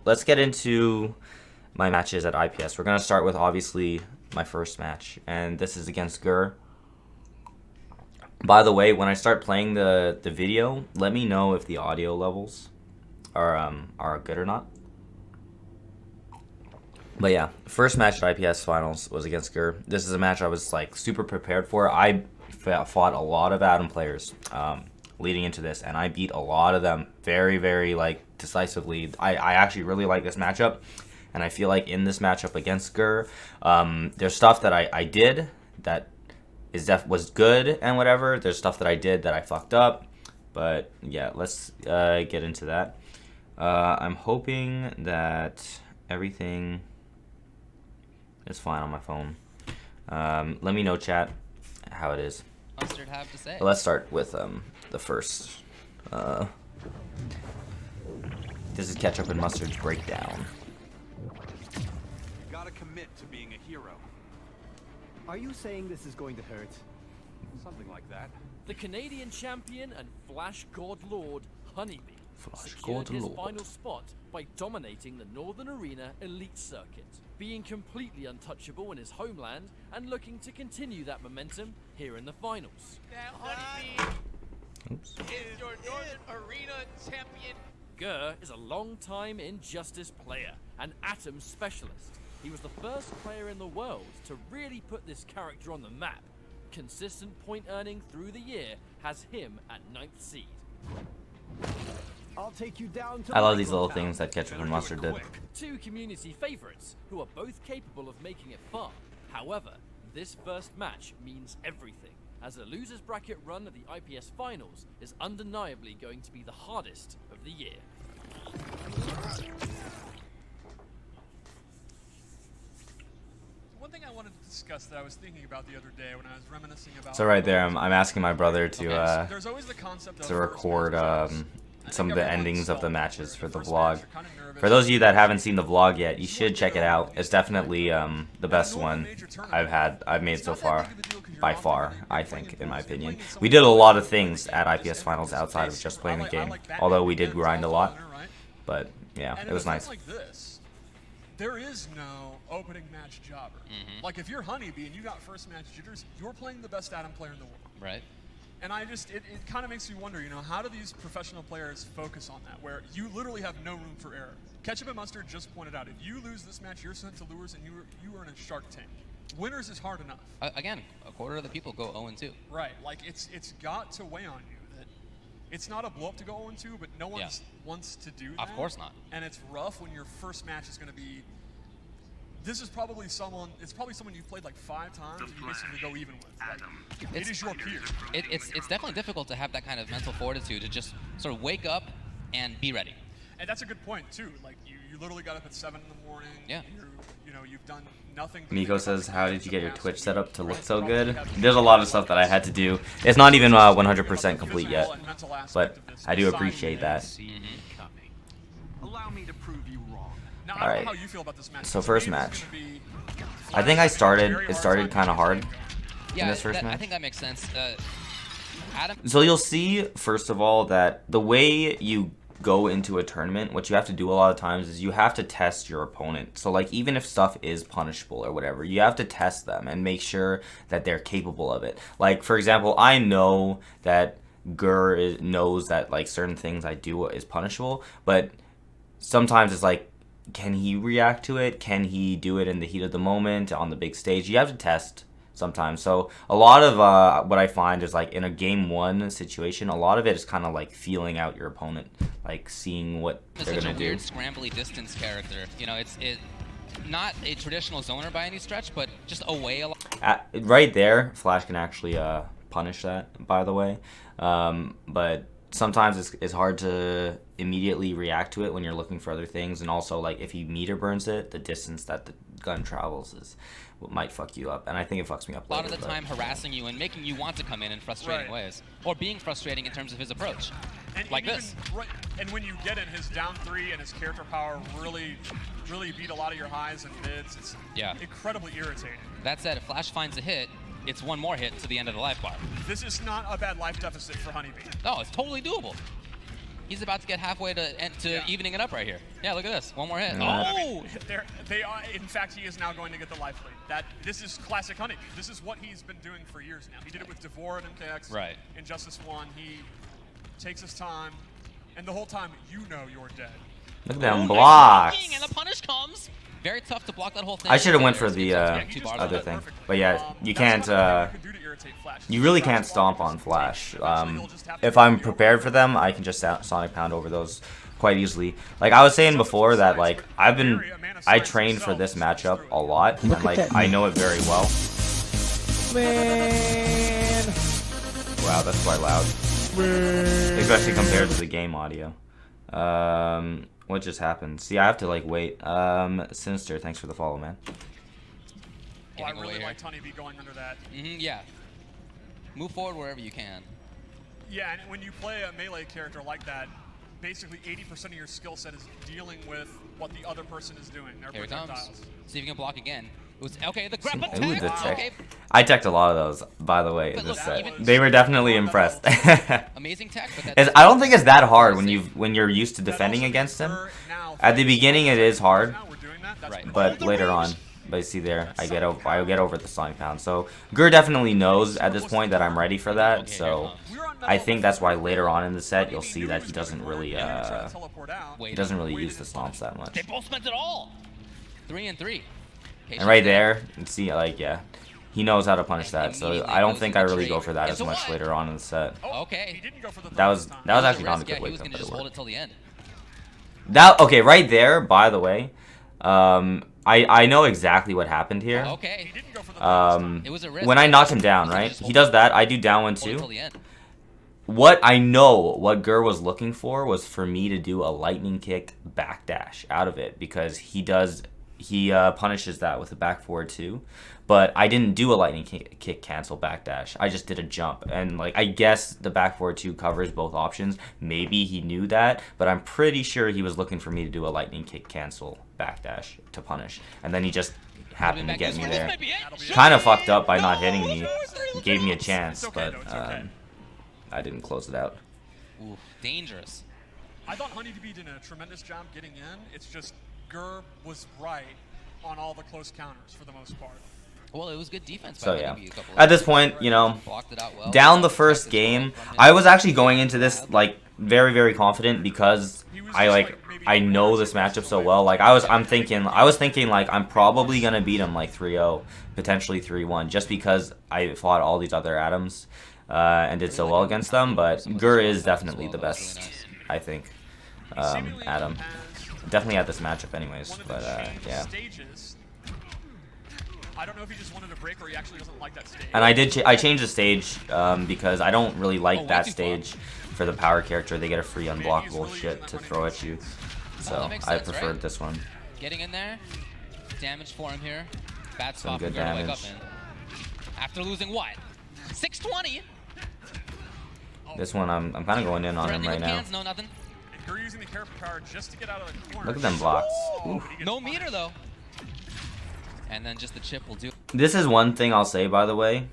let's get into my matches at IPS. We're gonna start with obviously my first match, and this is against Gur. By the way, when I start playing the video, let me know if the audio levels are good or not. But yeah, first match at IPS finals was against Gur. This is a match I was like super prepared for. I fought a lot of Adam players leading into this, and I beat a lot of them very, very like decisively. I actually really like this matchup, and I feel like in this matchup against Gur, there's stuff that I did that was good and whatever. There's stuff that I did that I fucked up, but yeah, let's get into that. I'm hoping that everything is fine on my phone. Let me know, chat, how it is. Mustard have to say. Let's start with the first. This is Ketchup and Mustard's breakdown. You gotta commit to being a hero. Are you saying this is going to hurt? Something like that. The Canadian champion and Flash God Lord, HoneyBee, Flash secured God his Lord. final spot by dominating the Northern Arena Elite Circuit, being completely untouchable in his homeland and looking to continue that momentum here in the finals. Now, HoneyBee Oops. is your Northern Arena champion. Gur is a long-time Injustice player, an Atom specialist. He was the first player in the world to really put this character on the map. Consistent point earning through the year has him at 9th seed. I'll take you down to I love these little Microtown. things that Ketchup and Mustard did. Two community favorites who are both capable of making it far. However, this first match means everything, as a losers bracket run of the IPS finals is undeniably going to be the hardest of the year. One thing I wanted to discuss that I was thinking about the other day when I was reminiscing about. So right there, I'm asking my brother to there's always the concept of to record some of the endings of the matches for the vlog. You're kinda nervous. For those of you that haven't seen the vlog yet, you should check it out. It's definitely the best one I've made so far, by far, I think, in my opinion. We did a lot of things at IPS finals outside of just playing the game, although we did grind a lot. But yeah, it was nice. Like this, there is no opening match jobber. Like if you're HoneyBee and you got first match jitters, you're playing the best Atom player in the world. Right. And it kind of makes me wonder, how do these professional players focus on that, where you literally have no room for error? Ketchup and Mustard just pointed out, if you lose this match, you're sent to lures and you are in a Shark Tank. Winners is hard enough. Again, a quarter of the people go 0-2. Right, like it's got to weigh on you that it's not a blow up to go 0-2, but no one wants to do that. Of course not. And it's rough when your first match is going to be. This is probably someone. It's probably someone you've played like 5 times. And you basically go even with. Like, it is your peer. It's definitely difficult to have that kind of mental fortitude to just sort of wake up and be ready. And that's a good point too. Like you literally got up at 7 in the morning. Yeah. You've done nothing. Miko says, how did you get your Twitch set up to look so good? There's a lot of stuff that I had to do. It's not even 100% complete yet, but I do appreciate that. Allow me to prove you wrong. Now, All I don't right. know how you feel about this match. So To first me, this is match. gonna be I think it started time kind of hard playing. Yeah, in this first I match. think that makes sense. Adam. So you'll see, first of all, that the way you go into a tournament, what you have to do a lot of times is you have to test your opponent. So like even if stuff is punishable or whatever, you have to test them and make sure that they're capable of it. Like for example, I know that Gur knows that like certain things I do is punishable, but sometimes it's like, can he react to it? Can he do it in the heat of the moment on the big stage? You have to test sometimes. So a lot of what I find is like in a game 1 situation, a lot of it is kind of like feeling out your opponent, like seeing what It's they're such gonna a do. weird scrambly distance character. It's not a traditional zoner by any stretch, but just away a lot. Right there, Flash can actually punish that, by the way. But sometimes it's hard to immediately react to it when you're looking for other things, and also like if he meter burns it, the distance that the gun travels is what might fuck you up, and I think it fucks me up A lot later, of the time harassing you and making you want to come in frustrating Right. ways. Or being frustrating in terms of his approach. And Like even, this. Right, and when you get in, his down 3 and his character power really beat a lot of your highs and mids. It's incredibly irritating. That said, if Flash finds a hit, it's one more hit to the end of the life bar. This is not a bad life deficit for HoneyBee. No, it's totally doable. He's about to get halfway to evening it up right here. Yeah, look at this. One more hit. Yeah. Oh! They are. In fact, he is now going to get the life lead. This is classic HoneyBee. This is what he's been doing for years now. He did it with Devore and MKX. Right. In Justice 1, he takes his time, and the whole time you know you're dead. Look at them Nice blocks. blocking, and the punish comes. Very tough to block that whole thing. I should have went for It's the two bars other on it. thing, but yeah, you That's can't. the kind of thing you can do to irritate Flash. You really can't stomp on Flash. If I'm prepared for them, I can just Sonic Pound over those quite easily. Like I was saying before, that like I trained for this matchup a lot, and like I know it very well. Man. Wow, that's quite loud, especially compared to the game audio. What just happened? See, I have to like wait. Sinister, thanks for the follow, man. Oh, I Getting really away like HoneyBee going under that. Yeah. Move forward wherever you can. Yeah, and when you play a melee character like that, basically 80% of your skill set is dealing with what the other person is doing. Their Here it comes. projectiles. See if you can block again. It was okay. The grab Ooh, attack. the tech. Okay. I teched a lot of those, by the way, But in this look, set. even- They were definitely impressed. Amazing tech, but that's I don't think it's that hard when you're used to defending against him. At the beginning, it is hard, Now we're doing that. That's Right. but later on, but see there, I get over the Sonic Pound. So Gur definitely knows at this point that I'm ready for that. So I think that's why later on in the set you'll see that he doesn't really Wait, he doesn't really use the stomps that much. They both spent it all. 3 and 3. And right there, you see, like, yeah, he knows how to punish that. So I don't think I really go for that as much later on in the set. Okay. He didn't go for the That was third time. actually not a Yeah, good he wake was up, gonna but just it hold worked. it till the end. That okay, right there. By the way, I know exactly what happened here. Okay. He didn't go for the third time. It was a risk. When I knocked him down, He could've right? just He hold does it- that. I do down one hold it till too. the end. What I know, what Gur was looking for was for me to do a lightning kick backdash out of it because he punishes that with a back forward too. But I didn't do a lightning kick cancel backdash. I just did a jump. And like I guess the back forward 2 covers both options. Maybe he knew that, but I'm pretty sure he was looking for me to do a lightning kick cancel backdash to punish. And then he just happened to get me there. Kind of fucked up by not hitting me. Gave me a chance, It's okay, but though, it's okay. I didn't close it out. Ooh, dangerous. I thought HoneyBee did a tremendous job getting in. It's just Gur was right on all the close counters for the most part. Well, it was good defense. So by yeah, HoneyBee a couple at of this times. point, you know, Blocked it out well. down the first game, I was actually going into this like very, very confident because I know this matchup so well. Like I was thinking like I'm probably gonna beat him like 3-0, potentially 3-1, just because I fought all these other Atoms and did so well against them. But Gur is definitely the best, I think. Atom, definitely at this matchup, anyways. But yeah. Stages. I don't know if he just wanted a break or he actually doesn't like that stage. And I changed the stage because I don't really like that stage for the power character. They get a free unblockable shit to throw at you. So makes I sense, preferred right? this one. Getting in there. Damage for him here. Bad Some spot for good Gur to wake up damage. in. After losing what? 620. This one I'm kind of going in on him Threatening right with now. cans, no nothing. And Gur using the character power just to get out of the corner. Look at them blocks. Oh, Ooh. but he gets No punished. meter though. And then just the chip will do. This is one thing I'll say, by the way.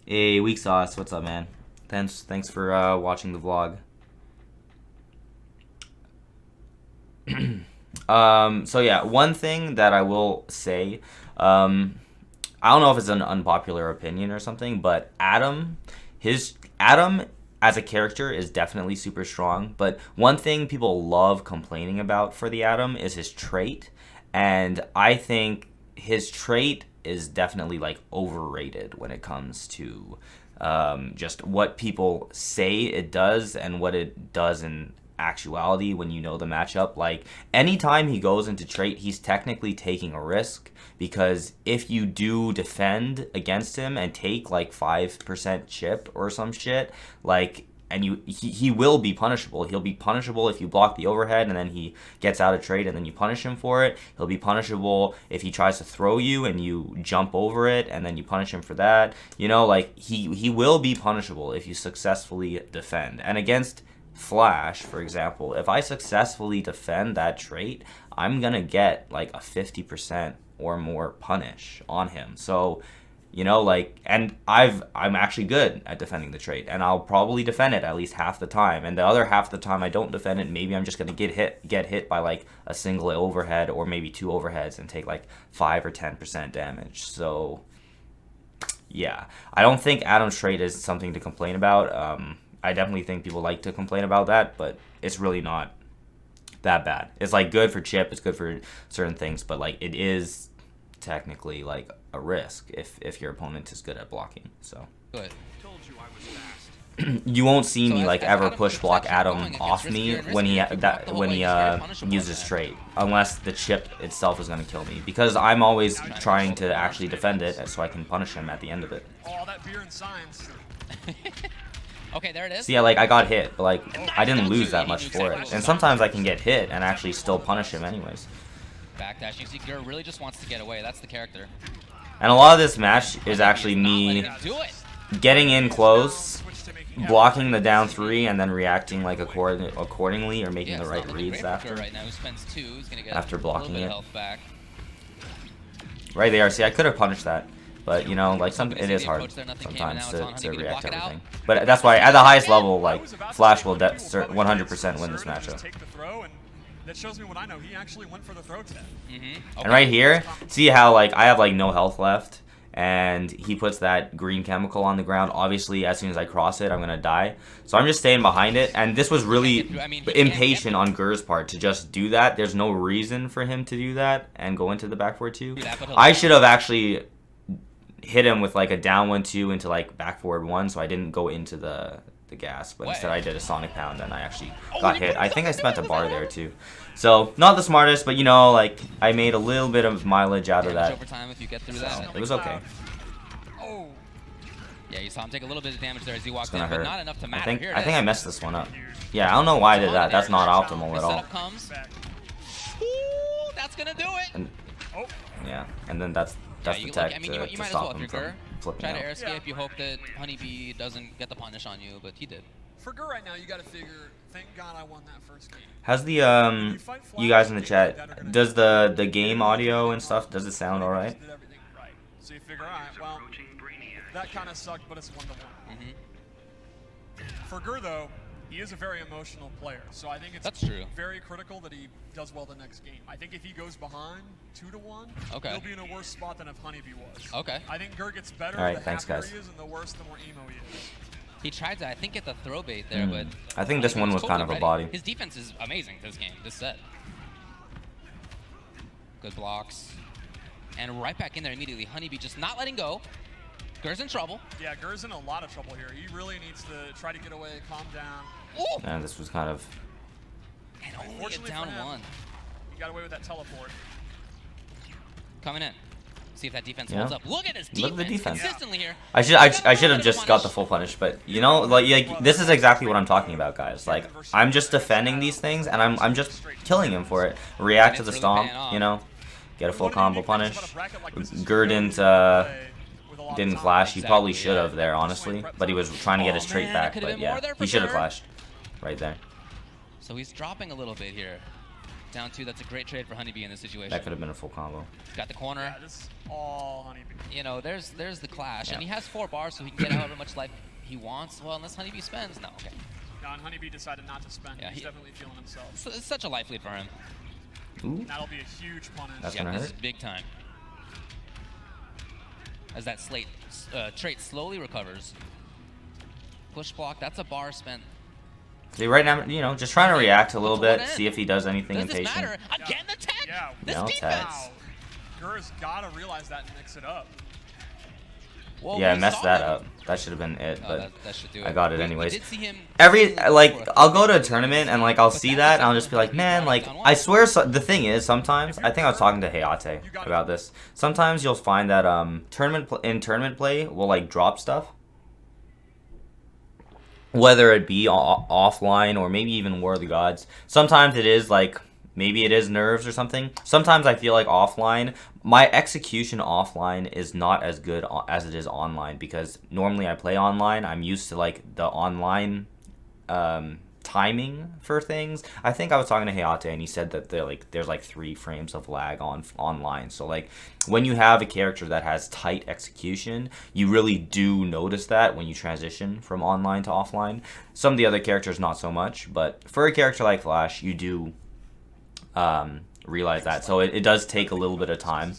Hey, Weak Sauce, what's up, man? Thanks for watching the vlog. So yeah, one thing that I will say, I don't know if it's an unpopular opinion or something, but Adam as a character is definitely super strong, but one thing people love complaining about for the Atom is his trait, and I think his trait is definitely like overrated when it comes to just what people say it does and what it does in actuality when you know the matchup. Like anytime he goes into trait, he's technically taking a risk, because if you do defend against him and take like 5% chip or some shit, like, and he will be punishable. He'll be punishable if you block the overhead and then he gets out of trade and then you punish him for it. He'll be punishable if he tries to throw you and you jump over it and then you punish him for that. You know, like he will be punishable if you successfully defend. And against Flash, for example, if I successfully defend that trait, I'm gonna get like a 50% or more punish on him. So You know, like, and I'm actually good at defending the trait, and I'll probably defend it at least half the time, and the other half the time I don't defend it, maybe I'm just gonna get hit by like a single overhead or maybe 2 overheads and take like 5 or 10% damage. So yeah, I don't think Adam's trait is something to complain about. I definitely think people like to complain about that, but it's really not that bad. It's like good for chip, it's good for certain things, but like it is technically like a risk if your opponent is good at blocking. So Good. Told you I was fast. you won't see So me as- like as ever Adam push keeps block actually Adam going, it off gets me riskier and when he riskier. If you block the whole when way, he you get very punishable uses like that. trait, unless the chip itself is gonna kill me, because I'm always trying to actually defend it so I can punish him at the end of it. Oh, that beer and science. Okay, there it is. So yeah, like I got hit, but like I didn't Down lose two, that he much knew for exactly it, what was and up. sometimes I can get hit and actually still punish him anyways. Backdash. You see, Gur really just wants to get away. That's the character. And a lot of this match is actually Not me letting him do it. getting in close, blocking the down 3, and then reacting like accordingly or making Yeah, the it's right not looking reads great for after. Gur right now. He spends 2. He's gonna get After blocking a little bit it. of health back. Right there. See, I could have punished that, but you know, like Hoping to it see is the hard approach there, nothing came, and sometimes now it's on to HoneyBee to react block to it out. everything. But that's why at the highest level, like Flash will 100% win this matchup. Take the throw, and that shows me what I know. He actually went for the throw today. And right here, see how like I have like no health left, and he puts that green chemical on the ground. Obviously, as soon as I cross it, I'm gonna die. So I'm just staying behind it, and this was really I mean, he can't impatient on Gur's part to just do that. There's no reason for him to do that and go into the back 4-2. that, but he'll I die. should have actually hit him with like a down 1-2 into like back forward 1, so I didn't go into the gas, but instead I did a sonic pound and I actually got hit. I think I spent a bar there too. So not the smartest, but you know, like I made a little bit of mileage out of Damage that. overtime if you get through So that. it was okay. Oh, Yeah, you saw him take a little bit of damage there as he walked It's gonna in, but hurt. not enough to I matter. think Here it I think I is. messed this one up. Yeah, I don't know why I did that. That's not optimal His at all. setup comes. back. Ooh, that's gonna do it. And Oh, yeah, and then that's Yeah, the you, tech like, I mean, to you might as stop well if him you're from Gur. flipping Try to out. air escape. Yeah. You hope that HoneyBee doesn't get the punish on you, but he did. for Gur right now, you got to figure. Thank God I won that first game. How's the you guys in the chat? Does the game audio and stuff? Does it sound all right? Did everything right. So you figure, all right, well, that kind of sucked, but it's 1-1. For Gur though, he is a very emotional player, so I think it's That's true. very critical that he does well the next game. I think if he goes behind 2-1, Okay. he'll be in a worse spot than if HoneyBee was. Okay. I think Gur gets better All right, the thanks, happier guys. he is, and the worse, the more emo he is. He tried to, I think, get the throw bait there, but I think this HoneyBee one was kind totally of a ready. body. His defense is amazing this game, this set. Good blocks. And right back in there immediately. HoneyBee just not letting go. Gur's in trouble. Yeah, Gur's in a lot of trouble here. He really needs to try to get away, calm down. Ooh! And this was kind of And only a Fortunately down for him, 1. He got away with that teleport. Coming in. See if that defense Yeah. holds up. Look at his defense, Look at the defense. consistently here. I should have just got the full punish, but you know, like this is exactly what I'm talking about, guys. Like I'm just defending these things, and I'm just killing him for it. React to the stomp, you know, get a full combo punish. Gur didn't flash. He probably should have there, honestly, but he was trying to get his trait man, back. could've But been yeah, more there for he should have Gur. flashed right there. So he's dropping a little bit here. Down 2, that's a great trade for HoneyBee in this situation. That could have been a full combo. Got the corner. Yeah, this is all HoneyBee. You know, there's the clash, and he Yeah. has 4 bars, so he can get however much life he wants. Well, unless HoneyBee spends, no. Okay, Now, and HoneyBee decided not to spend. Yeah, He's he- definitely feeling himself. so it's such a life lead for him. Ooh. That'll be a huge punish. That's Yeah, gonna this hurt. is big time. As that trait slowly recovers. Push block. That's a bar spent. See, right now, you know, just trying to react a little To what bit, end? see if he does anything Does this impatient. matter? Again, the tech. Yeah. This No, defense. tech. Wow. Gur's got to realize that and mix it up. Whoa, Yeah, I we messed saw that him. up. That should have been it, Oh, but that should do I it. got it We anyways. did see him Every like for I'll go to a tournament and like I'll see that and I'll just be like, man, like on I swear. The thing is, sometimes I think I was talking to Hayate about this. Sometimes you'll find that tournament play will like drop stuff, whether it be offline or maybe even War of the Gods. Sometimes it is like maybe it is nerves or something. Sometimes I feel like offline, my execution offline is not as good as it is online because normally I play online. I'm used to like the online time timing for things. I think I was talking to Hayate and he said that there's like 3 frames of lag online. So like when you have a character that has tight execution, you really do notice that when you transition from online to offline. Some of the other characters not so much, but for a character like Flash, you do realize that. So it does take a little bit of time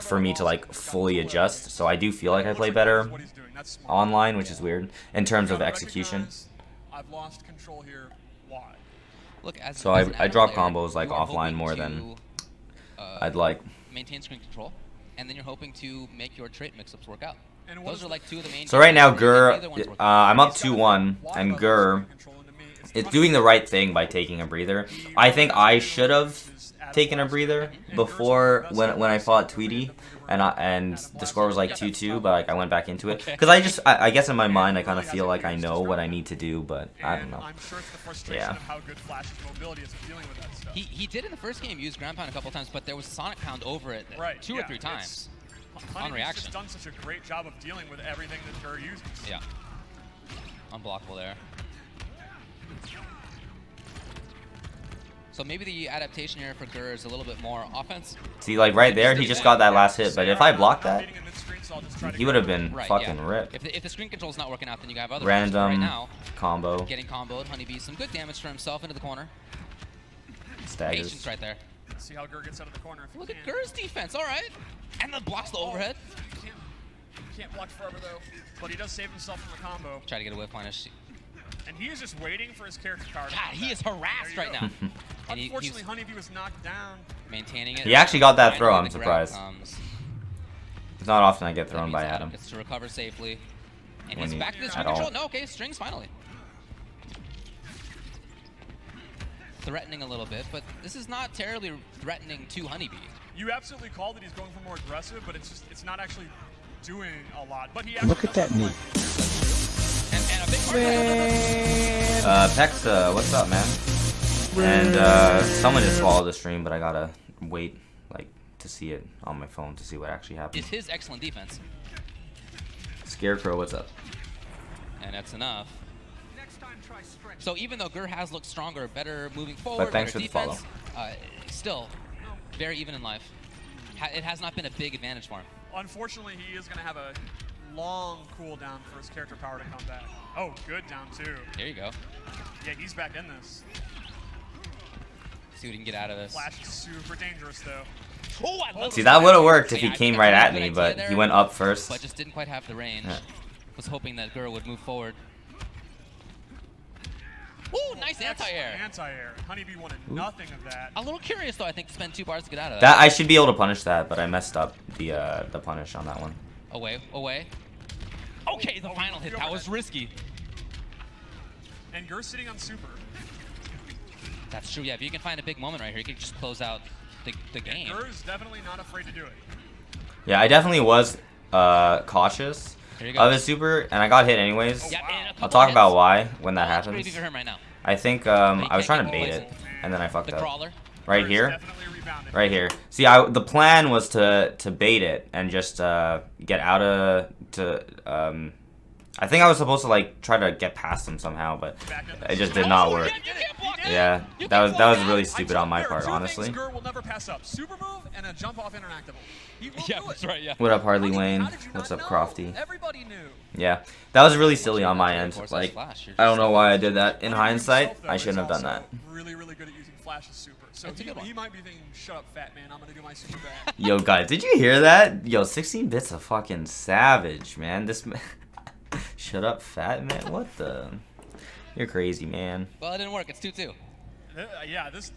for me to like fully adjust. So I do feel like I play better online, which is weird in terms of execution. I've lost control here. Why? Look, as So as an I avid drop player, combos like you are offline hoping more to, than I'd like. maintain screen control, and then you're hoping to make your trait mix-ups work out. And what Those is are like 2 of the main. So right now, changes, and Gur, the other ones work out. I'm up 2-1, and Gur, it's doing the right thing by taking a breather. I think I should have taken a breather before when I fought Tweety, and the score was like 2-2, but like I went back into it because I guess in my mind I kind of feel like I know what I need to do, but I don't know. I'm sure it's the frustration Yeah. of how good Flash's mobility is at dealing with that stuff. He did in the first game use ground pound a couple times, but there was Sonic Pound over it Right, 2 or yeah, 3 times. Honeybee's reaction. just done such a great job of dealing with everything that Gur uses. Yeah. Unblockable there. So maybe the adaptation here for Gur is a little bit more offense. See, like right there, he just got that last hit, but if I blocked that, Beating in mid-screen, so I'll just try to he would have been Right, fucking yeah. ripped. If the screen control's not working out, then you have other options. But right Random now, combo, getting comboed, HoneyBee, some good damage for himself into the corner. Patience staggers. right there. see how Gur gets out of the corner if he Look at can. Gur's defense, all right. And then blocks the overhead. Can't block forever though, but he does save himself from the combo. Try to get a whip punish. And he is just waiting for his character power to God, come he back. is harassed There you right go. now. And Unfortunately, he's HoneyBee was knocked down. maintaining it. He actually got that throw, Finally, I'm the grab surprised. comes. It's not often I get That thrown means by Adam Adam. gets to recover safely. And When he's he- back to the at screen all. control. No, okay, strings finally. Threatening a little bit, but this is not terribly threatening to HoneyBee. You absolutely called that he's going for more aggressive, but it's not actually doing a lot. But he actually Look at that knee. And a big part Pex, what's up, man? And someone just followed the stream, but I gotta wait like to see it on my phone to see what actually happened. is his excellent defense. Scarecrow, what's up? And that's enough. Next time, try stretch. So even though Gur has looked stronger, better moving forward, thanks better for the defense, still very even in life. It has not been a big advantage for him. Unfortunately, he is going to have a long cooldown for his character power to come back. Oh, good down too. There you go. Yeah, he's back in this. See what he can get out of this. Flash is super dangerous though. Oh, I love See, this that right would have here. worked if Yeah, he I came think right that's a at good me, idea but there, he went up first. but just didn't quite have the range. Yeah. Was hoping that Gur would move forward. Ooh, nice anti-air. Anti-air. HoneyBee wanted nothing of that. A little curious though, I think, to spend 2 bars to get out of That that. I should be able to punish that, but I messed up the punish on that one. Away, away. Okay, the final hit. That was risky. And Gur's sitting on super. That's true. Yeah, if you can find a big moment right here, you can just close out the game. Gur's definitely not afraid to do it. Yeah, I definitely was cautious Here you go. of his super, and I got hit anyways. Yeah, and a I'll couple talk hits. about why when that That's pretty happens. big for him right now. I think he I was can't trying to get bait poison. it, and then I fucked The up. crawler. Right Gur's here, definitely rebounded. right here. See, the plan was to bait it and just get out of I think I was supposed to like try to get past him somehow, but it just did not work. You can't block it. Yeah, You that was can't block really it. stupid on my There are part, two honestly. things Gur will never pass up: super move and a jump off interactable. He will Yeah, do that's it. right. Yeah. What up, Harley HoneyBee, Wayne? how did you What's not up, know? Crofty? Everybody knew. Yeah, that was really silly on my Of end. course, Like, that's Flash. You're I don't just- know why I did that. In HoneyBee hindsight, himself, though, I shouldn't have is done that. also Really, really good at using Flash's super. So That's a good one. he might be thinking, "Shut up, fat man. I'm gonna do my super back." Yo, guys, did you hear that? Yo, 16 bits a fucking savage, man. This man. Shut up, fat man. What the? You're crazy, man. Well, it didn't work. It's 2-2. Yeah, this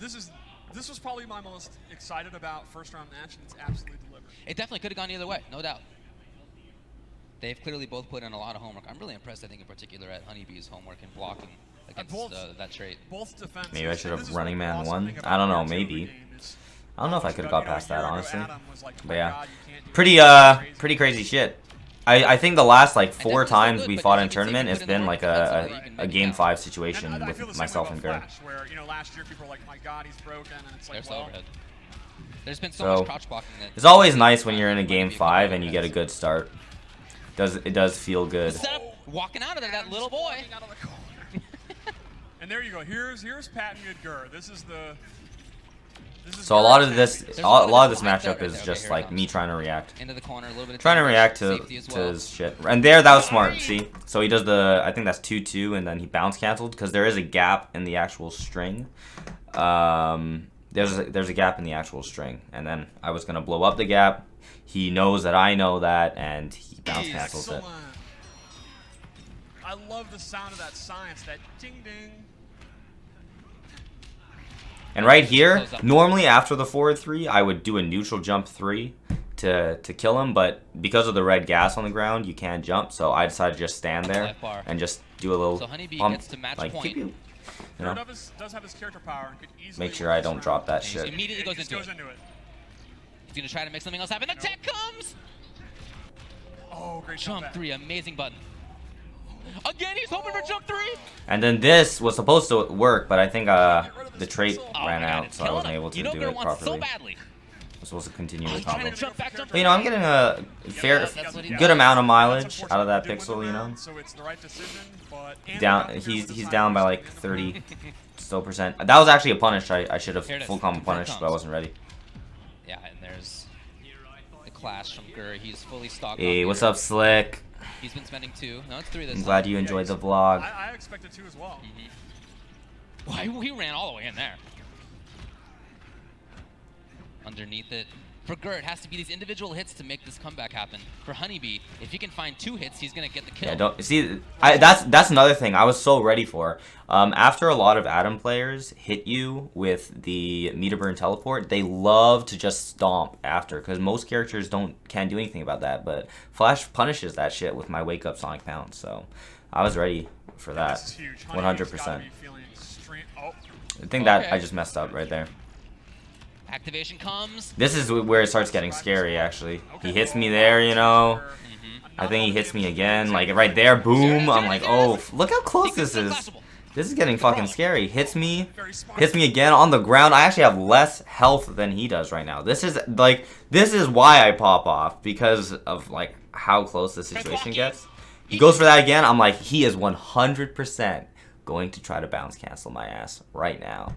was probably my most excited about first round match, and it's absolutely delivered. It definitely could have gone either way, no doubt. They've clearly both put in a lot of homework. I'm really impressed, I think, in particular at HoneyBee's homework and blocking against both- that trait. Both defenses. Maybe I should have This is running what the man awesome won. thing I don't know, about year two of the maybe. game is I don't know if I could have got past that, a year ago, honestly. Adam was like, "Oh But my yeah, God, you can't do this. pretty crazy shit. I think the last like 4 definitely so times good, we but fought you in can see tournament, he it's put in the been work like defensively, you can a make it game count. 5 And situation I feel with the same myself way and about Gur. Flash, where last year people were like, "My God, he's broken," and it's like, There's the well, overhead. There's been so So, much crouch blocking that It's always nice when you're in a game 5 and you get a good start. It does feel good. Set up, walking out of there, that little boy. walking out of the corner. And there you go. Here's Patton Gur. This is the. So a lot of this, There's a lot of this right there, matchup right is there. just Okay, here like it comes. me trying to react. Into the corner, a little bit of Trying to damage, react to safety as to well. his shit. And there, that was smart. See, so he does the, I think that's 2-2, and then he bounce canceled because there is a gap in the actual string. There's a gap in the actual string, and then I was gonna blow up the gap. He knows that I know that, and he bounce cancels it. Excellent. I love the sound of that science. That ding ding. And right here, normally after the forward 3, I would do a neutral jump 3 to kill him, but because of the red gas on the ground, you can't jump, so I decided to just stand there Life bar. and just do a little So HoneyBee pump, gets to match like, point. pew, pew, you know, Does have his character power and could easily make sure I don't drop that He shit. immediately goes into it. He's gonna try to make something else happen. The tech comes. Oh, great Jump back. 3, amazing button. Again, he's hoping for jump 3. And then this was supposed to work, but I think the trait Oh ran my God, out, it's so I killing wasn't him. able to You know do Gur it wants properly. so badly. I was supposed to continue the He's trying combo. to jump back, jump But, you know, I'm getting a fair, that's what he good does. amount of That's mileage unfortunate. out of that He did win pixel, the you know. round, so it's the right decision, but Down, he's down by like 30 still percent. That was actually a punish. I should have Here it is. full combo Here it punished, but I comes. wasn't ready. Yeah, and there's the clash from Gur. He's fully stocked. Hey, on what's gear. up, Slick? He's been spending 2. No, it's 3 this I'm time. glad you enjoyed the vlog. I expected to as well. Why he ran all the way in there. Underneath it. For Gur, it has to be these individual hits to make this comeback happen. For HoneyBee, if he can find 2 hits, he's gonna get the kill. Yeah, don't see. That's another thing I was so ready for. After a lot of Atom players hit you with the meter burn teleport, they love to just stomp after because most characters can't do anything about that. But Flash punishes that shit with my wake up Sonic Pounce, so I was ready for that. This is huge. 100%. Oh, I think that Okay. I just messed up right there. Activation comes. This is where it starts getting scary, actually. He hits me there, you know. I think he hits me again, like right there, boom. I'm like, oh, look how close this is. This is getting fucking scary. Hits me again on the ground. I actually have less health than he does right now. This is why I pop off, because of like how close the situation gets. He goes for that again. I'm like, he is 100% going to try to bounce cancel my ass right now.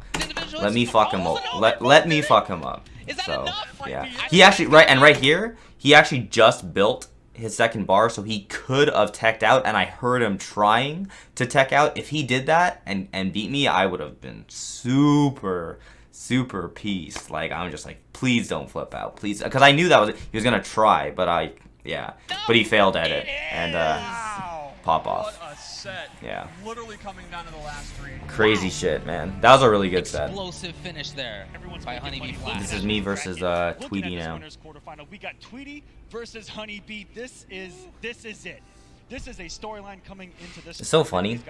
Let me fuck him up. Let me fuck him up. Is that So enough? yeah, he actually right here. He actually just built his second bar, so he could have teched out, and I heard him trying to tech out. If he did that and beat me, I would have been super pissed. Like, I'm just like, please don't flip out, please, because I knew that he was gonna try, but but he failed at it and pop off. what a set. Yeah. Literally coming down to the last 3. Crazy shit, man. That was a really good set. Explosive finish there by HoneyBee Flash. This is me versus Tweety now. Quarterfinal, we got Tweety versus HoneyBee. This is it. This is a storyline coming into this. It's so funny.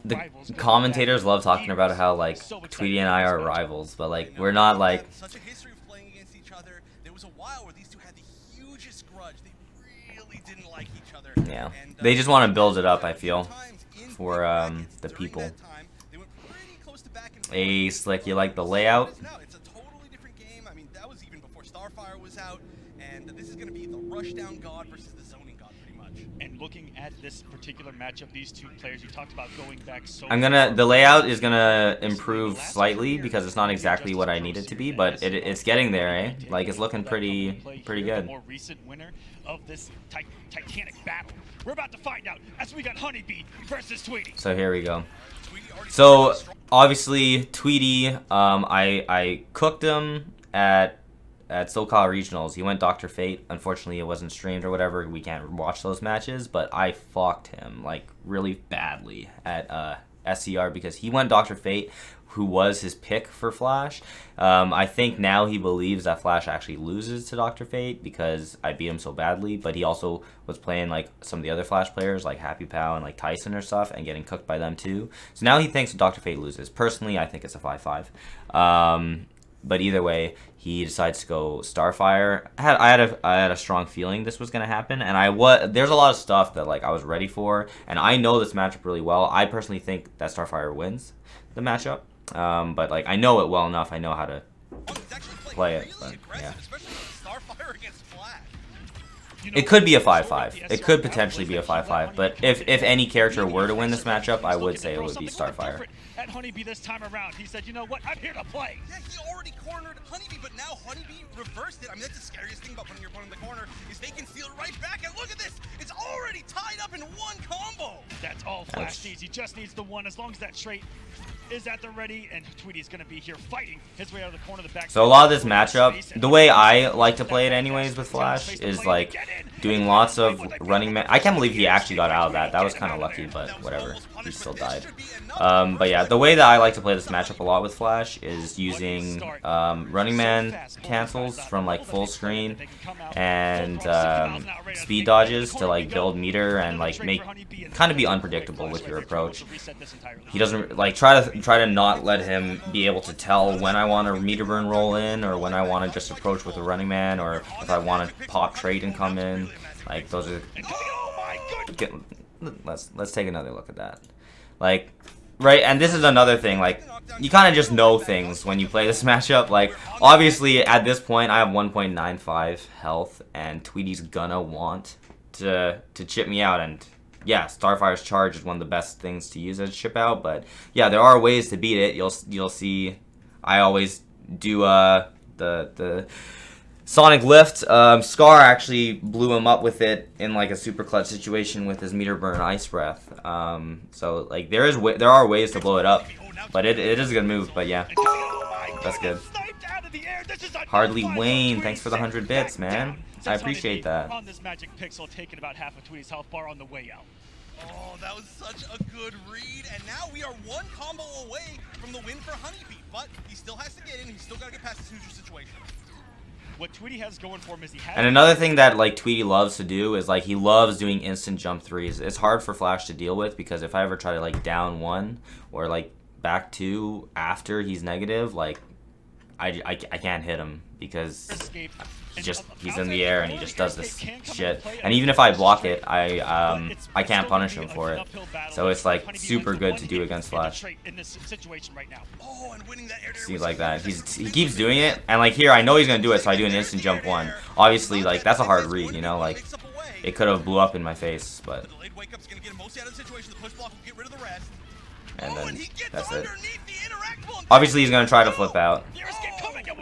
The commentators love talking about how like Tweety and I are rivals, but like we're not like. Such a history of playing against each other. There was a while where these two had the hugest grudge. They really didn't like each other. Yeah, they just want to build it up, I feel, for the people. Hey, Slick, you like the layout? No, it's a totally different game. I mean, that was even before Starfire was out, and this is going to be the Rushdown God versus the Zoning God, pretty much. And looking at this particular matchup, these two players, you talked about going back so The layout is gonna improve slightly because it's not exactly what I need it to be, but it's getting there, eh? Like, it's looking pretty The good. more recent winner of this titanic battle. We're about to find out as we got HoneyBee versus Tweety. So here we go. So obviously Tweety, I cooked him at SoCal Regionals. He went Dr. Fate. Unfortunately, it wasn't streamed or whatever. We can't watch those matches, but I fucked him like really badly at SCR because he went Dr. Fate, who was his pick for Flash. I think now he believes that Flash actually loses to Dr. Fate because I beat him so badly, but he also was playing like some of the other Flash players like Happy Pow and like Tyson or stuff and getting cooked by them too. So now he thinks Dr. Fate loses. Personally, I think it's a 5-5. But either way, he decides to go Starfire. I had a strong feeling this was gonna happen, and there's a lot of stuff that like I was ready for, and I know this matchup really well. I personally think that Starfire wins the matchup, but like I know it well enough. I know how to play it. But, yeah. Especially Starfire against Flash. It could be a 5-5. It could potentially be a 5-5. But if any character were to win this matchup, I would say it would be Starfire. At HoneyBee this time around, he said, you know what, I'm here to play. Yeah, he already cornered HoneyBee, but now HoneyBee reversed it. I mean, that's the scariest thing about putting your opponent in the corner is they can steal it right back. And look at this, it's already tied up in one combo. That's all Flash needs. He just needs the one. As long as that trait is at the ready, and Tweety's going to be here fighting his way out of the corner of the back. So a lot of this matchup, the way I like to play it anyways with Flash, is like doing lots of running man. I can't believe he actually got out of that. That was kind of lucky, but whatever. He still died. But yeah, the way that I like to play this matchup a lot with Flash is using running man cancels from like full screen and speed dodges to like build meter and like make kind of be unpredictable with your approach. He doesn't like try to not let him be able to tell when I want a meter burn roll in or when I want to just approach with a running man or if I want to pop trait and come in. Like those are. Let's take another look at that. Like, right, and this is another thing. Like, you kind of just know things when you play this matchup. Like, obviously at this point I have 1.95 health, and Tweety's gonna want to chip me out. And yeah, Starfire's charge is one of the best things to use as chip out. But yeah, there are ways to beat it. You'll see. I always do the Sonic Lift. Scar actually blew him up with it in like a super clutch situation with his meter burn ice breath. So like there are ways to blow it up, but it is a good move. But yeah, that's good. Hardly Wayne, thanks for the 100 bits, man. I appreciate that. On this magic pixel, taking about half of Tweety's health bar on the way out. Oh, that was such a good read, and now we are one combo away from the win for HoneyBee, but he still has to get in. He's still got to get past this neutral situation. What Tweety has going for him is he has. And another thing that like Tweety loves to do is like he loves doing instant jump threes. It's hard for Flash to deal with because if I ever try to like down one or like back two after he's negative, like I can't hit him because he's in the air and he just does this shit. And even if I block it, I can't punish him for it. So it's like super good to do against Flash. See like that. He keeps doing it, and like here I know he's gonna do it, so I do an instant jump one. Obviously, like that's a hard read, you know, like it could have blew up in my face, but. And then that's it. Obviously, he's gonna try to flip out.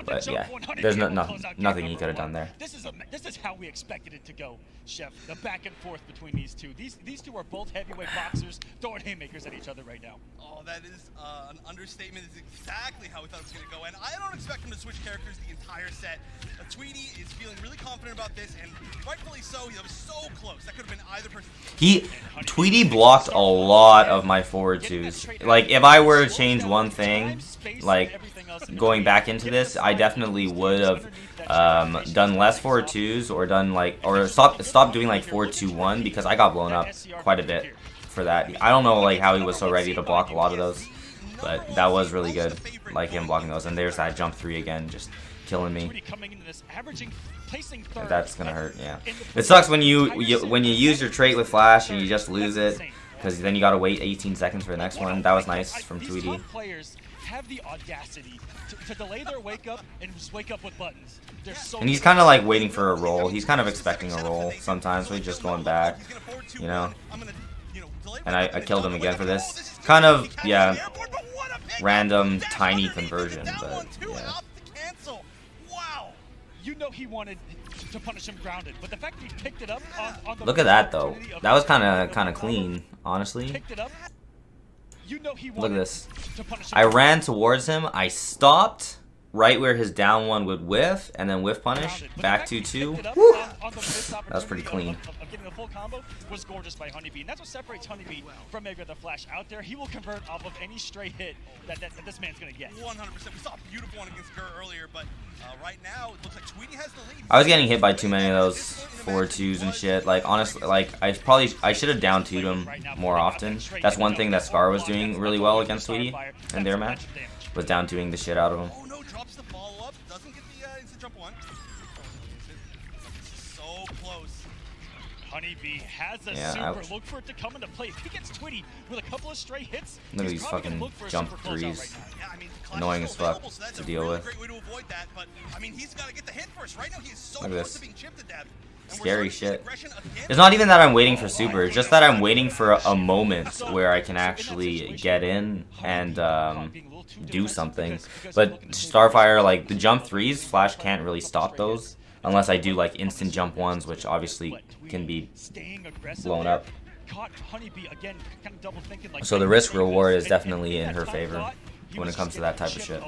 But yeah, there's nothing he could have done there. This is how we expected it to go, Chef. The back and forth between these two. These two are both heavyweight boxers throwing haymakers at each other right now. Oh, that is an understatement. It's exactly how we thought it was going to go. And I don't expect him to switch characters the entire set. Tweety is feeling really confident about this, and rightfully so. He was so close. That could have been either person. Tweety blocked a lot of my forward twos. Like, if I were to change one thing, like, going back into this, I definitely would have done less forward twos or done, like, or stop doing, like, 4-2-1 because I got blown up quite a bit for that. I don't know, like, how he was so ready to block a lot of those, but that was really good, like, him blocking those. And there's that jump three again, just killing me. That's gonna hurt, yeah. It sucks when you use your trait with Flash and you just lose it, because then you gotta wait 18 seconds for the next one. That was nice from Tweety. Have the audacity to delay their wake up and just wake up with buttons. And he's kind of like waiting for a roll. He's kind of expecting a roll sometimes, so he's just going back, you know. And I killed him again for this. Kind of, yeah, random tiny conversion, but yeah. You know he wanted to punish him grounded, but the fact that he picked it up on the Look at that though. That was kind of clean, honestly. Look at this. I ran towards him. I stopped right where his down one would whiff, and then whiff punish. Back 2-2. That was pretty clean. Getting a full combo was gorgeous by HoneyBee, and that's what separates HoneyBee from maybe the Flash out there. He will convert off of any straight hit that this man's gonna get. 100%. We saw a beautiful one against Gurr earlier, but right now it looks like Tweety has the lead. I was getting hit by too many of those 4-2s and shit. Like honestly, like I should have down 2'd him more often. That's one thing that Scar was doing really well against Tweety in their match, was down 2'ing the shit out of him. Oh no, drops the follow up, doesn't get the instant jump one. So close. HoneyBee has a super. Look for it to come into play. If he gets Tweety with a couple of straight hits, look at these fucking jump threes. Annoying as fuck to deal with. Great way to avoid that, but I mean he's got to get the hit first. Right now he is so close to being chipped to death. scary shit. It's not even that I'm waiting for super, it's just that I'm waiting for a moment where I can actually get in and do something. But Starfire, like the jump 3s, Flash can't really stop those unless I do like instant jump 1s, which obviously can be blown up. So the risk reward is definitely in her favor when it comes to that type of shit.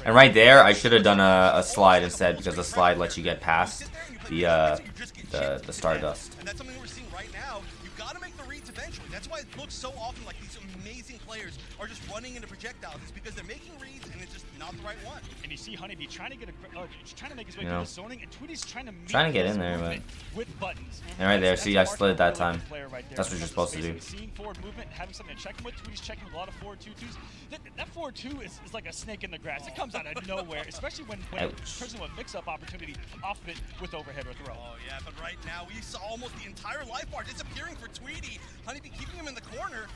And right there, I should have done a slide instead, because the slide lets you get past the Stardust. And that's something we're seeing right now. You've got to make the reads eventually. That's why it looks so often like these amazing players are just running into projectiles. It's because they're making reads and it's just not the right one. And you see HoneyBee trying to make his way through the zoning, and Tweety's trying to get in there, but with buttons. And right there, see, I slid it that time. That's what you're supposed to do. Seeing forward movement, having something to check him with. Tweety's checking with a lot of forward 2-2s. That forward 2 is like a snake in the grass. It comes out of nowhere, especially when it turns into a mix-up opportunity off of it with overhead or throw. Oh yeah, but right now we saw almost the entire life bar disappearing for Tweety. HoneyBee keeping him in the corner.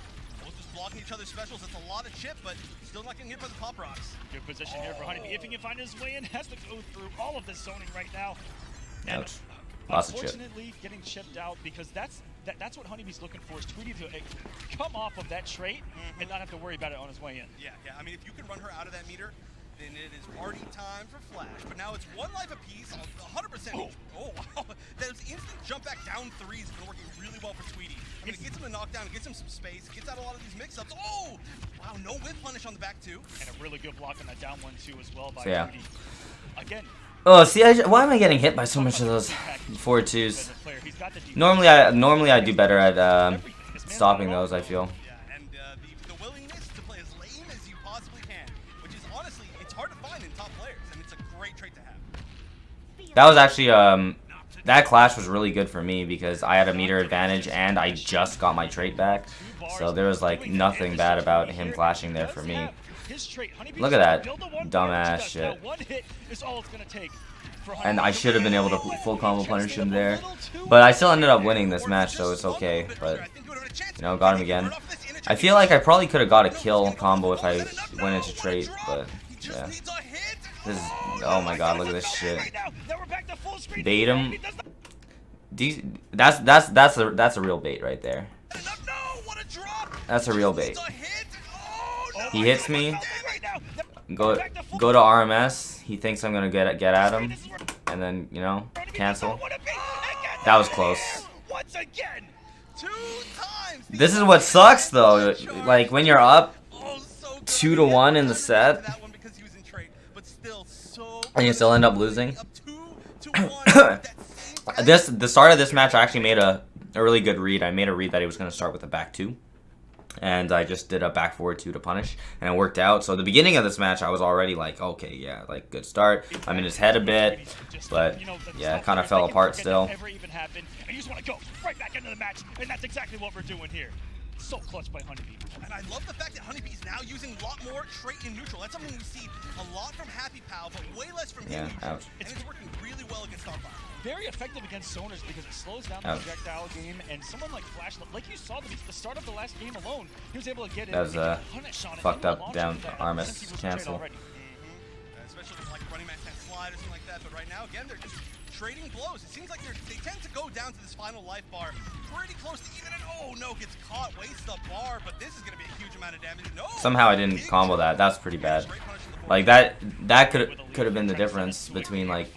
Both just blocking each other's specials. It's a lot of chip, but still not getting hit by the pop rocks. Good position here for HoneyBee. If he can find his way in, has to go through all of this zoning right now. Ouch. Lots of chip. Unfortunately, getting chipped out, because that's what HoneyBee's looking for, is Tweety to come off of that trait and not have to worry about it on his way in. Yeah. I mean, if you can run her out of that meter, then it is party time for Flash. But now it's one life apiece, 100%. Oh, wow. Those instant jump back down 3s have been working really well for Tweety. I mean, it gets him a knockdown, it gets him some space, it gets out a lot of these mix-ups. Oh! Wow, no whip punish on the back 2. And a really good block on that down 1-2 as well by Tweety. Again. Oh, see, why am I getting hit by so much of those forward 2s? Normally I do better at stopping those, I feel. Yeah, and the willingness to play as lame as you possibly can, which is honestly, it's hard to find in top players, and it's a great trait to have. That was actually, that clash was really good for me because I had a meter advantage and I just got my trait back. So there was like nothing bad about him clashing there for me. Look at that dumbass shit. And I should have been able to full combo punish him there. But I still ended up winning this match, so it's okay. But, you know, got him again. I feel like I probably could have got a kill combo if I went into trait, but yeah. This is, oh my god, look at this shit. Bait him. That's a real bait right there. That's a real bait. He hits me. Go to RMS. He thinks I'm gonna get at him, and then, you know, cancel. That was close. This is what sucks though. Like when you're up 2-1 in the set, and you still end up losing. The start of this match, I actually made a really good read. I made a read that he was gonna start with a back 2. And I just did a back forward 2 to punish, and it worked out. So the beginning of this match, I was already like, okay, yeah, like good start. I'm in his head a bit, but yeah, it kind of fell apart still. And you just want to go right back into the match, and that's exactly what we're doing here. So clutch by HoneyBee. And I love the fact that HoneyBee is now using a lot more trait in neutral. That's something we see a lot from Happy Pal, but way less from him. Ouch. And it's working really well against Starfire. Very effective against zoners because it slows down the projectile game, and someone like Flash, like you saw the start of the last game alone, he was able to get in. That was a fucked up down Armis cancel. Especially with like running man can't slide or something like that, but right now, again, they're just trading blows. It seems like they tend to go down to this final life bar pretty close to even, and oh no, gets caught, wastes the bar, but this is going to be a huge amount of damage. No, somehow I didn't combo that. That's pretty bad. Like that could have been the difference between like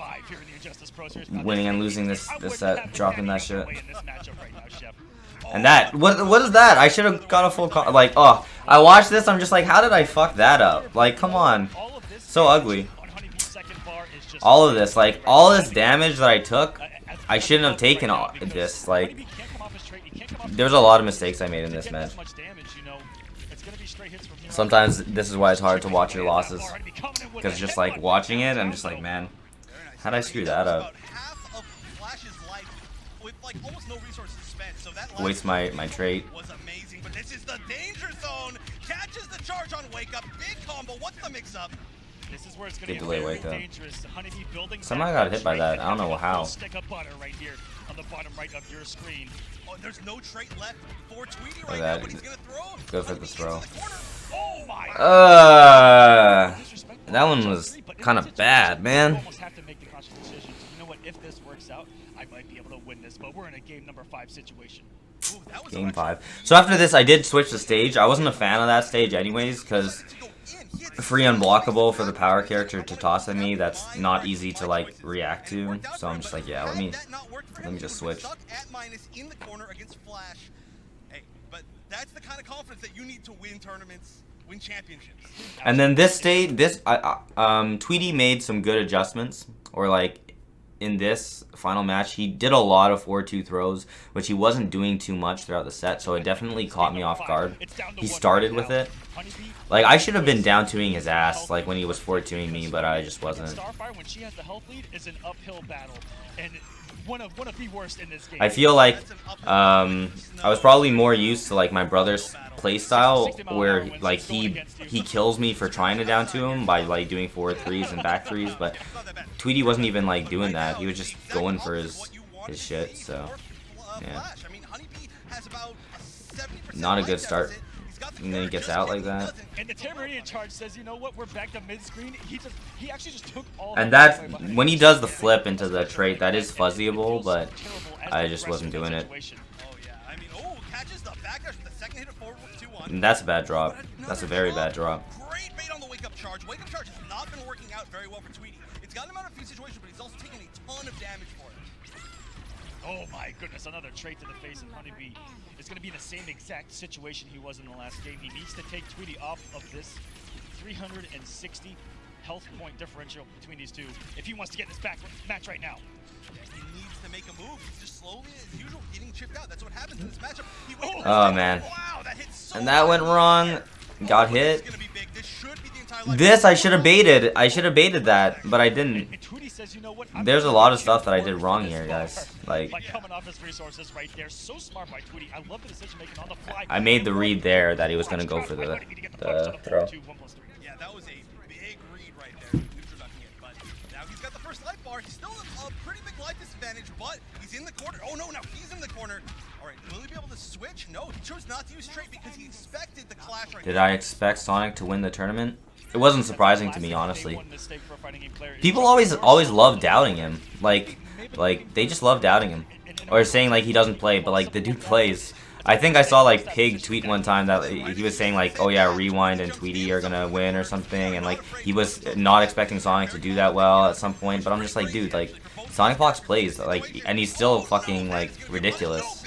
winning and losing this set, dropping that shit. And that, what is that? I should have got a full like, oh, I watched this, I'm just like, how did I fuck that up? Like, come on. So ugly. All of this, like, all this damage that I took, I shouldn't have taken all this. Like, there's a lot of mistakes I made in this match. Sometimes this is why it's hard to watch your losses. Because just like watching it, I'm just like, man, how'd I screw that up? Waste my trait. Was amazing, but this is the danger zone. Catches the charge on wake up. Big combo. What's the mix up? This is where it's going to be very dangerous. HoneyBee building. Somehow I got hit by that. I don't know how. Stick of butter right here on the bottom right of your screen. Oh, there's no trait left for Tweety right now, but he's going to throw. Go for the throw. Oh my. That one was kind of bad, man. conscious decision. You know what? If this works out, I might be able to win this. But we're in a game number 5 situation. Ooh, that was Game 5. So after this, I did switch the stage. I wasn't a fan of that stage anyways, because free unblockable for the power character to toss at me, that's not easy to like react to. So I'm just like, yeah, let me just switch. In the corner against Flash. Hey, but that's the kind of confidence that you need to win tournaments, win championships. And then this stage, Tweety made some good adjustments, or like in this final match, he did a lot of 4-2 throws, which he wasn't doing too much throughout the set, so it definitely caught me off guard. He started with it. Like, I should have been down 2ing his ass, like, when he was 4-2ing me, but I just wasn't. Starfire, when she has the health lead, is an uphill battle, and one of the worst in this game. I feel like I was probably more used to like my brother's playstyle, where like he kills me for trying to down to him by like doing forward 3s and back 3s, but Tweety wasn't even like doing that. He was just going for his shit. So yeah, not a good start. And then he gets out like that. And the Tamarian charge says, you know what, we're back to mid-screen. He actually just took all. And that, when he does the flip into the trait, that is fuzzyable, but I just wasn't doing it. And that's a bad drop. That's a very bad drop. Great bait on the wake-up charge. Wake-up charge has not been working out very well for Tweety. It's gotten him out of a few situations, but he's also taken a ton of damage for it. Oh my goodness, another trait to the face, and HoneyBee is going to be in the same exact situation he was in the last game. He needs to take Tweety off of this 360 health point differential between these two if he wants to get this match right now. He needs to make a move. He's just slowly, as usual, getting chipped out. That's what happens in this matchup. Oh man. Wow, that hit so and that went wrong. Got hit. This, this should be the entire this I should have baited. I should have baited that, but I didn't. Says, you know what? There's a lot of stuff that I did wrong here, guys. Like coming off his resources right there. So smart by Tweety. I love the decision making on the fly. I made the read there that he was gonna go for the throw. Yeah, that was a big read right there. But now he's got the first life bar. He's still a pretty big life disadvantage, but he's in the corner. Oh no, now he's in the corner. All right, will he be able to switch? No, he chose not to use straight because he expected the clash right. Did I expect Sonic to win the tournament? It wasn't surprising to me, honestly. People always love doubting him. Like they just love doubting him, or saying like he doesn't play, but like the dude plays. I think I saw like Pig tweet one time that he was saying like, oh yeah, Rewind and Tweety are gonna win or something, and like he was not expecting Sonic to do that well at some point. But I'm just like, dude, like Sonic Fox plays, like, and he's still fucking like ridiculous.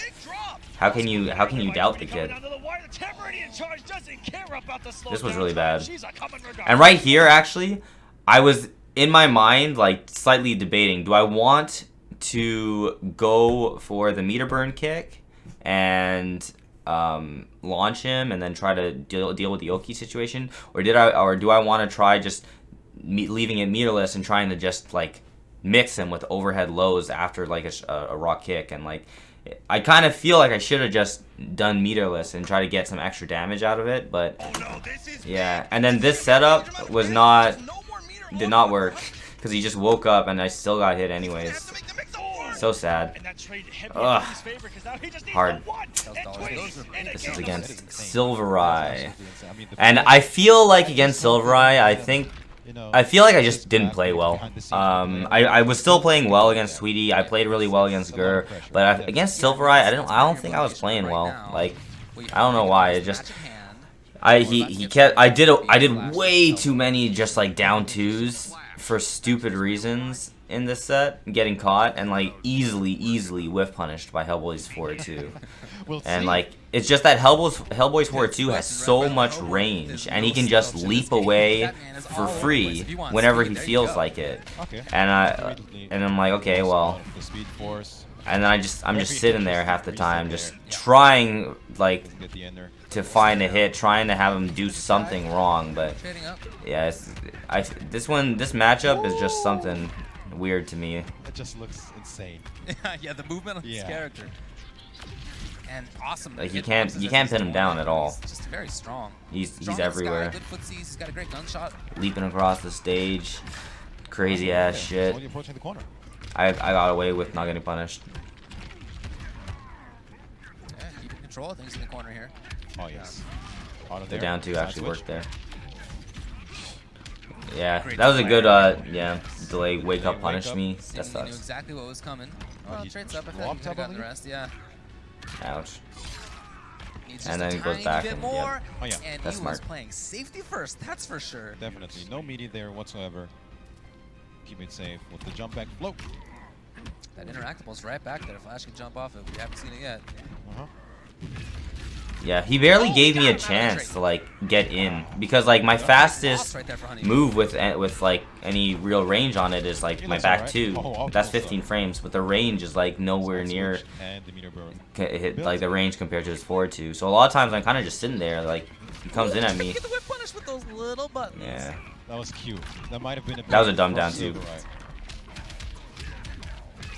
How can you doubt the kid? This was really bad. And right here, actually, I was in my mind like slightly debating: do I want to go for the meter burn kick and launch him and then try to deal with the Oki situation, or do I want to try just leaving it meterless and trying to just like mix him with overhead lows after like a raw kick? And like I kind of feel like I should have just done meterless and try to get some extra damage out of it, but yeah. And then this setup did not work because he just woke up and I still got hit anyways. So sad. Ugh. Hard. This is against Silvereye. And I feel like against Silvereye, I feel like I just didn't play well. I was still playing well against Tweety. I played really well against Gur, but against Silvereye, I don't think I was playing well. Like, I don't know why. It just I did way too many just like down 2s for stupid reasons in this set, getting caught and like easily whiff punished by Hellboy's 4-2. And like it's just that Hellboy's 4-2 has so much range, and he can just leap away for free whenever he feels like it. And I'm like, okay, well. And then I'm just sitting there half the time, just trying like to find a hit, trying to have him do something wrong. But yeah, this matchup is just something weird to me. It just looks insane. Yeah, the movement of this character. And awesome. Like you can't pin him down at all. Just very strong. He's everywhere. Good footsies. He's got a great gunshot. Leaping across the stage, crazy ass shit. Approaching the corner. I got away with not getting punished. Yeah, keeping control of things in the corner here. Oh yes. The down 2 actually worked there. Yeah, Great that was a play. good, yeah, delay, wake up, Wake punish up. me. Seemed That he knew sucks. exactly what was coming. Well, he trade's up. I think walked he could have up, I gotten the believe? rest. Yeah. Ouch. Needs And just then a it goes tiny back bit and, more, Oh, yeah. and That's he was smart. playing safety first. That's for sure. Definitely. No meaty there whatsoever. Keep it safe with the jump back float. That interactable's right back there. Flash can jump off it. We haven't seen it yet. Uh-huh. Yeah, he barely Oh, gave got me a him out of the chance trade. to like get in because like my Lost fastest right there for Honey. move with like any real range on it is like He my looks back alright. two. Oh, That's also. 15 frames, but the range is like nowhere Side near switch and the meter burn. hit like the range compared to his forward two. So a lot of times I'm kind of just sitting there like he comes in at me. Get the whip punish with those little buttons. Yeah. That was cute. That might have been a That was a bit dumb for down too. Silvereye.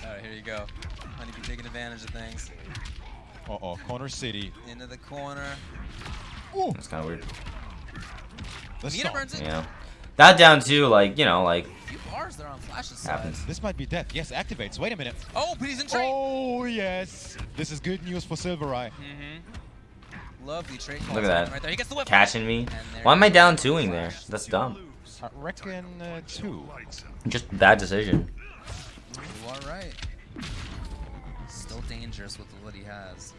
All right, here you go. Honeybee taking advantage of things. Uh-oh, corner city. Into the corner. Ooh, That's kind of weird. let's Meter stop. burns it. You know, that down two, like you know, like A few bars there on Flash's side. happens. This might be death. Yes, activates. Wait a minute. Oh, but he's in trade. Oh, yes. This is good news for Silvereye. Lovely trade. Look at that. Right there. He gets the whip. Catching me. And there Why am I you down go. twoing there? That's dumb. I reckon 2. Just bad decision. You are right. Still dangerous with what he has.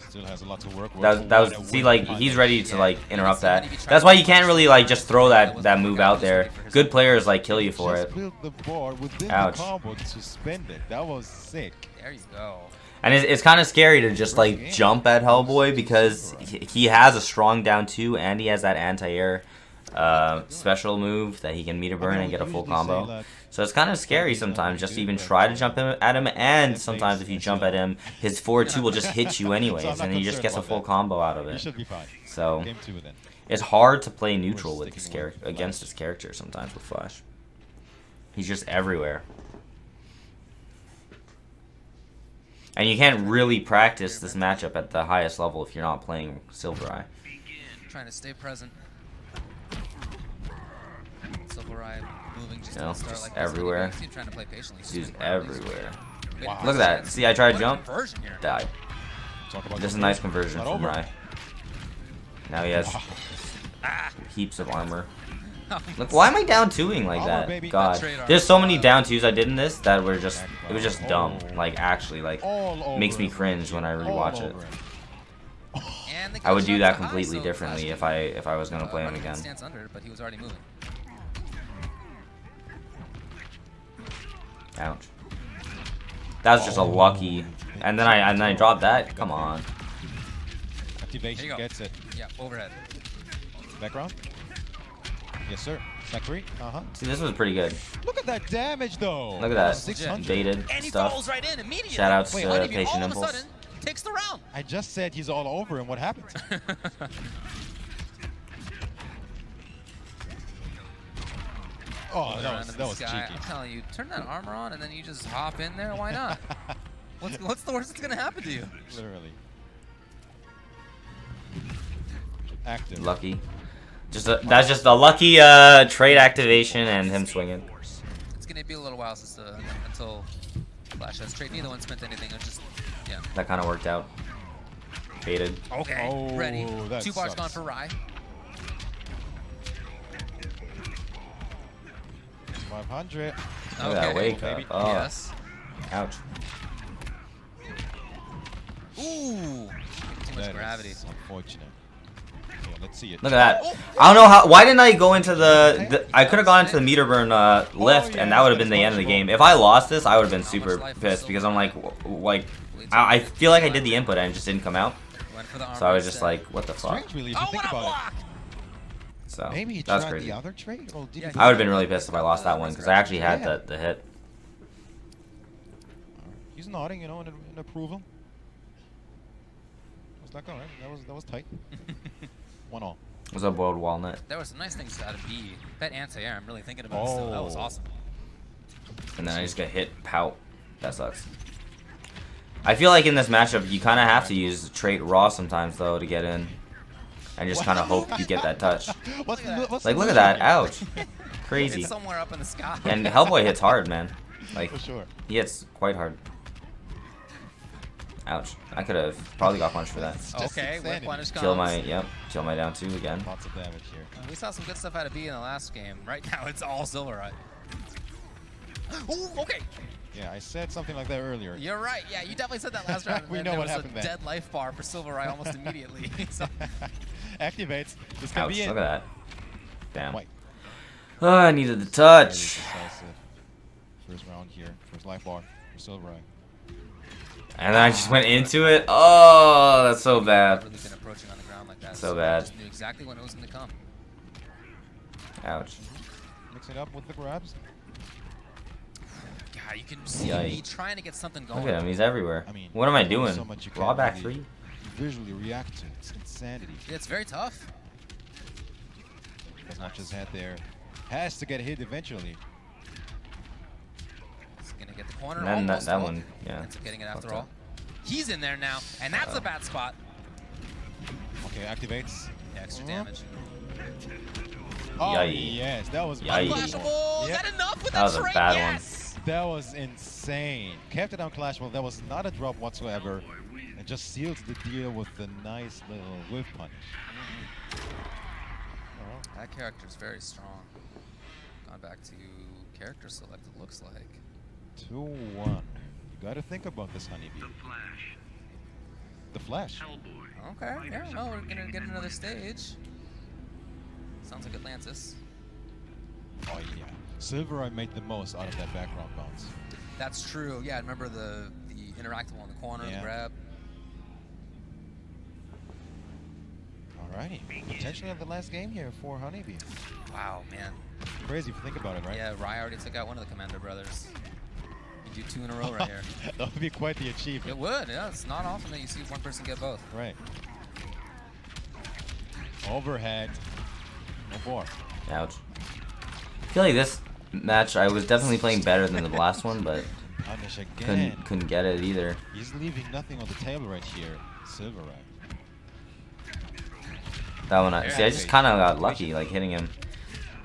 Still has a lot to work with. That was see like he's ready to like interrupt that. That's why you can't really like just throw that move out there. Good players like kill you for Just it. built the board within Ouch. the combo to spend it. That was sick. There you go. And it's kind of scary to just like jump at Hellboy because he has a strong down two and he has that anti-air special move that he can meter burn and get a full combo. So it's kind of scary sometimes just to even try to jump at him, and sometimes if you jump at him, his forward two will just hit you anyways, and he just gets a full combo out of He it. should be fine. So Game 2 then. it's hard to play neutral with this character against this character sometimes with Flash. He's just everywhere. And you can't really practice this matchup at the highest level if you're not playing Silvereye. Trying to stay present. Silvereye moving just You know, to start just like everywhere. This. He's trying to play patiently. He's everywhere. Wow. Look at that. See, I tried to jump. Conversion here. Died. Talk about Just a nice conversion Not from over. Rye. Now he has heaps of armor. Look, why am I down twoing like Armor, baby. that? God, That's radar. there's so many down twos I did in this that were just, it was just dumb. Like actually, like All over makes me it. cringe when I All rewatch it. over it. And the I would coach do runs that the high, completely so differently Flash if I was gonna play him running again. Stance under, but he was already moving. Ouch. That was just a lucky, and then I dropped that. Come on. Activation There you go. gets it. Yeah, overhead. Background. Yes, sir. Back 3. Uh-huh. See, this was pretty good. Look at that damage, though. Look at that. 600. Baited And he stuff. falls right in immediately. Shout outs Wait, to Honeybee, Patient all of a Impulse. sudden, takes the round. I just said he's all over, and what happened? Oh, that was cheeky. I'm telling you, turn that armor on and then you just hop in there. Why not? What's the worst that's gonna happen to you? Literally. Active. Lucky. That's just a lucky trade activation and him swinging. It's gonna be a little while since until Flash has trade. Neither one spent anything. It's just yeah. That kind of worked out. Baited. Okay. Oh, Ready. that 2 bars sucks. gone for Rye. 500. Look at that wake up. baby. Oh, Yes. ouch. Ooh. Too much That gravity. is unfortunate. Yeah, let's see it. Look at that. I don't know how. Why didn't I go into the I could have gone into the meter burn lift, and that would have been the end of the game. If I lost this, I would have been super pissed because I'm like I feel like I did the input and it just didn't come out. Went for the armor So I was just instead. like, what the fuck? Strange, really, if Oh, you think what a about block! So it. Maybe he that was tried crazy. the other trade? Or did Yeah, he I would have been really pissed if I lost that one because I actually had Yeah. the hit. He's nodding, you know, in approval. I was like, all right, that was tight. 1-all. It was a boiled walnut. There were some nice things out of B. That anti-air, I'm really thinking about it still. That was Oh. awesome. And then I just get hit, pout. That sucks. I feel like in this matchup, you kind of have to use trait raw sometimes, though, to get in. And just kind of hope you get that touch. What's Like, look at that. Ouch. Crazy. It's somewhere up in the sky. And Hellboy hits hard, man. Like, For sure. he hits quite hard. Ouch. I could have probably got punished for that. Okay, whip punish comes. Kill my down 2 again. Lots of damage here. We saw some good stuff out of B in the last game. Right now, it's all Silver Eye. Ooh, okay. Yeah, I said something like that earlier. You're right. Yeah, you definitely said that last round. We know what happened there was a dead life bar for Silver Eye almost immediately. So. Activates. This can Ouch, be it. look at that. Damn. Wait. Oh, I needed the touch. First round here. First life bar for Silver Eye. And then I just went into it. Oh, that's so bad. Really been approaching on the ground like that. So bad. Just knew exactly when it was going to come. Ouch. Mix it up with the grabs. God, you can see me trying to get something going. Look at him, he's everywhere. I mean, what am I doing? so much you Raw can't back really 3? Visually react to. It's insanity. Yeah, it's very tough. As much as head there. Has to get hit eventually. He's going to get the corner. And then almost that one, yeah. Ends up getting it after all. He's in there now, and that's a bad spot. Okay, activates. Yeah, extra damage. Oh, Yikes. yes, that was Yikes. Unflashable! Is Yep. that enough with That was a trade? bad Yes! That was insane. Kept it on Clashball. That was not a drop whatsoever. And just sealed the deal with the nice little whiff punish. That character is very strong. Gone back to character select, it looks like. 2-1. You gotta think about this, HoneyBee. The Flash. Okay, yeah, well, we're gonna get another stage. Sounds like Atlantis. Oh yeah. Silver Eye made the most out of that background bounce. That's true. Yeah, I remember the interactable in the corner, the grab. Alrighty. Potentially the last game here for HoneyBee. Wow, man. Crazy if you think about it, right? Yeah, Rai already took out one of the Commander brothers. You do 2 in a row right here. That would be quite the achievement. It would, yeah. It's not often that you see one person get both. Right. Overhead. No more. Ouch. I feel like this match I was definitely playing better than the last one, but Punish again. couldn't get it either. He's leaving nothing on the table right here. Silver Eye. That one, I just kind of got lucky, like hitting him.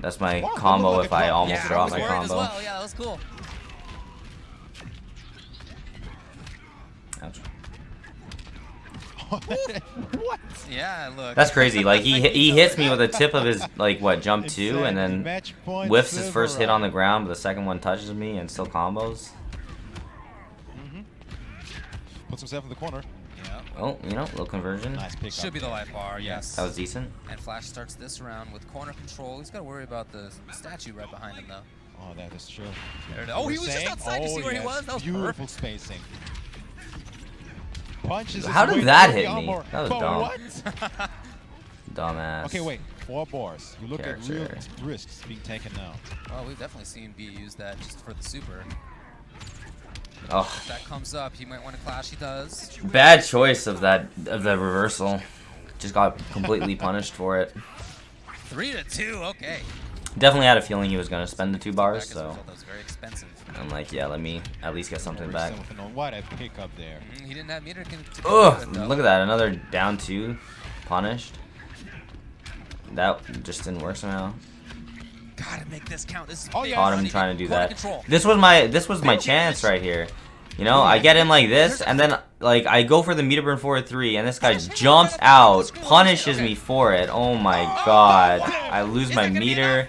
That's my combo if I almost drop my combo. As well. Yeah, that was cool. Ouch. What? Yeah, look. That's crazy. Like he hits me with the tip of his jump 2, and then whiffs his first hit on the ground, but the second one touches me and still combos. Puts himself in the corner. Yeah. Oh, little conversion. Nice pick. Should be the life bar, yes. That was decent. And Flash starts this round with corner control. He's got to worry about the statue right behind him, though. Oh, that is true. Oh, he was just outside. You see where he was? That was beautiful spacing. Punches. How did that hit me? That was dumb. Dumbass. Okay, wait. 4 bars. You look at real risks being taken now. Well, we've definitely seen B use that just for the super. Oh. If that comes up, he might want to clash. He does. Bad choice of the reversal. Just got completely punished for it. 3-2. Okay. Definitely had a feeling he was gonna spend the 2 bars, so. That was very expensive. I'm like, yeah, let me at least get something back. What a pick up there. He didn't have meter to Ugh, look at that, another down 2, punished. That just didn't work somehow. Gotta make this count. This is Caught him trying to do that. This was my chance right here. I get him like this, and then I go for the meter burn 4-3, and this guy jumps out, punishes me for it. Oh my god. I lose my meter.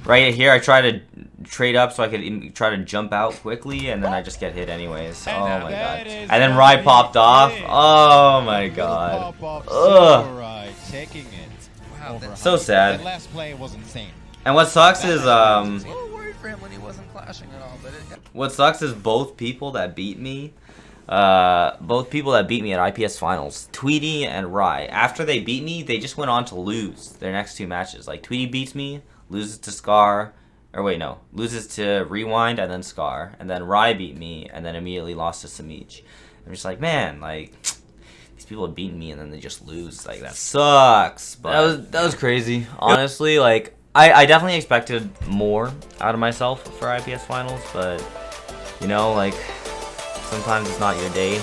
Right here, I try to trade up so I could try to jump out quickly, and then I just get hit anyways. Oh my god. And then Rai popped off. Oh my god. Ugh. Taking it. So sad. That last play was insane. And what sucks is a little worried for him when he wasn't clashing at all, but what sucks is both people that beat me at IPS finals, Tweety and Rai, after they beat me, they just went on to lose their next 2 matches. Like Tweety beats me, loses to Scar, or wait, no, loses to Rewind and then Scar, and then Rai beat me and then immediately lost to Samich. I'm just like, man, these people have beaten me and then they just lose. Like, that sucks. But that was crazy. Honestly, I definitely expected more out of myself for IPS finals, but sometimes it's not your day.